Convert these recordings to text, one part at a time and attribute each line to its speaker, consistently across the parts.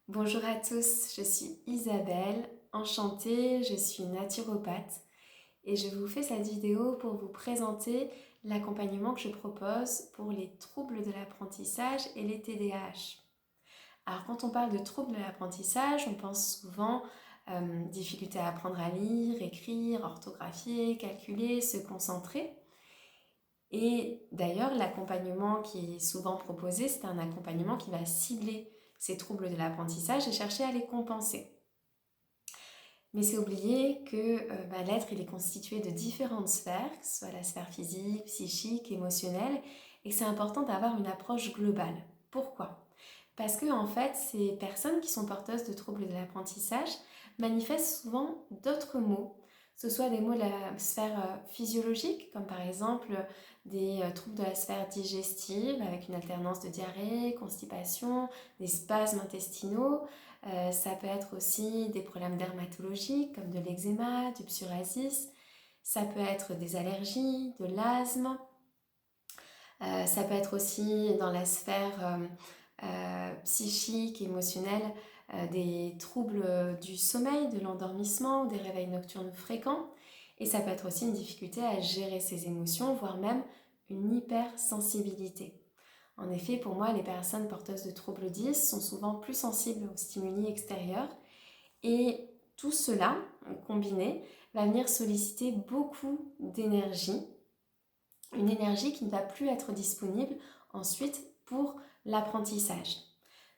Speaker 1: Bonjour à tous, je suis Isabelle, enchantée, je suis naturopathe et je vous fais cette vidéo pour vous présenter l'accompagnement que je propose pour les troubles de l'apprentissage et les TDAH. Alors quand on parle de troubles de l'apprentissage, on pense souvent difficulté à apprendre à lire, écrire, orthographier, calculer, se concentrer. Et d'ailleurs, l'accompagnement qui est souvent proposé, c'est un accompagnement qui va cibler ces troubles de l'apprentissage et chercher à les compenser. Mais c'est oublier que l'être il est constitué de différentes sphères, que ce soit la sphère physique, psychique, émotionnelle, et que c'est important d'avoir une approche globale. Pourquoi ? Parce que en fait, ces personnes qui sont porteuses de troubles de l'apprentissage manifestent souvent d'autres maux, que ce soit des maux de la sphère physiologique, comme par exemple des troubles de la sphère digestive, avec une alternance de diarrhée, constipation, des spasmes intestinaux. Ça peut être aussi des problèmes dermatologiques, comme de l'eczéma, du psoriasis. Ça peut être des allergies, de l'asthme. Ça peut être aussi dans la sphère psychique, émotionnelle, des troubles du sommeil, de l'endormissement, des réveils nocturnes fréquents. Et ça peut être aussi une difficulté à gérer ses émotions, voire même une hypersensibilité. En effet, pour moi, les personnes porteuses de troubles 10 sont souvent plus sensibles aux stimuli extérieurs et tout cela, combiné, va venir solliciter beaucoup d'énergie, une énergie qui ne va plus être disponible ensuite pour l'apprentissage.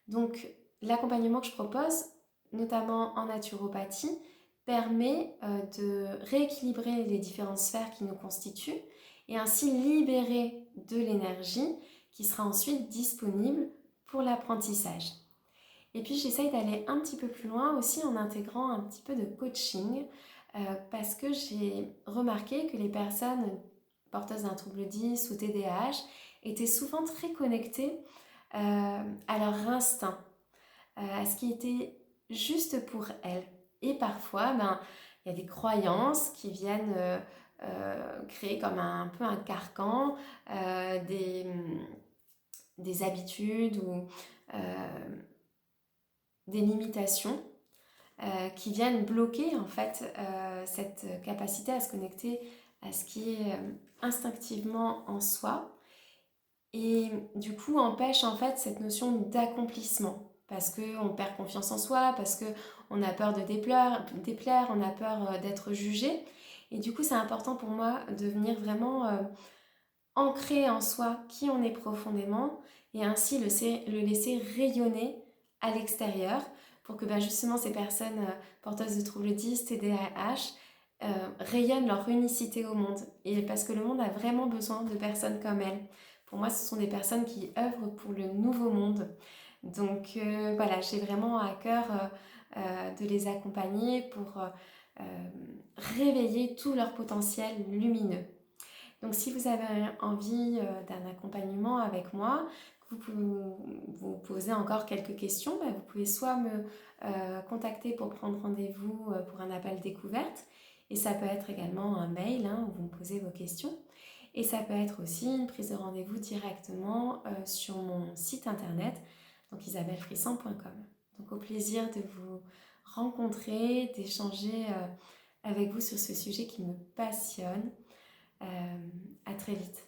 Speaker 1: Donc l'accompagnement que je propose, notamment en naturopathie, permet de rééquilibrer les différentes sphères qui nous constituent et ainsi libérer de l'énergie qui sera ensuite disponible pour l'apprentissage. Et puis j'essaye d'aller un petit peu plus loin aussi en intégrant un petit peu de coaching parce que j'ai remarqué que les personnes porteuses d'un trouble 10 ou TDAH étaient souvent très connectées à leur instinct, à ce qui était juste pour elles. Et parfois, il y a des croyances qui viennent créer comme un peu un carcan, des habitudes ou des limitations qui viennent bloquer en fait cette capacité à se connecter à ce qui est instinctivement en soi et du coup empêche en fait cette notion d'accomplissement parce qu'on perd confiance en soi, parce qu'on a peur de déplaire, on a peur d'être jugé et du coup c'est important pour moi de venir vraiment ancrer en soi qui on est profondément et ainsi le laisser rayonner à l'extérieur pour que justement ces personnes porteuses de troubles 10, TDAH rayonnent leur unicité au monde. Et parce que le monde a vraiment besoin de personnes comme elles. Pour moi, ce sont des personnes qui œuvrent pour le nouveau monde. Donc voilà, j'ai vraiment à cœur de les accompagner pour réveiller tout leur potentiel lumineux. Donc si vous avez envie d'un accompagnement avec moi, que vous pouvez vous poser encore quelques questions, vous pouvez soit me contacter pour prendre rendez-vous pour un appel découverte, et ça peut être également un mail où vous me posez vos questions, et ça peut être aussi une prise de rendez-vous directement sur mon site internet, donc isabellefrisson.com. Donc au plaisir de vous rencontrer, d'échanger avec vous sur ce sujet qui me passionne. À très vite.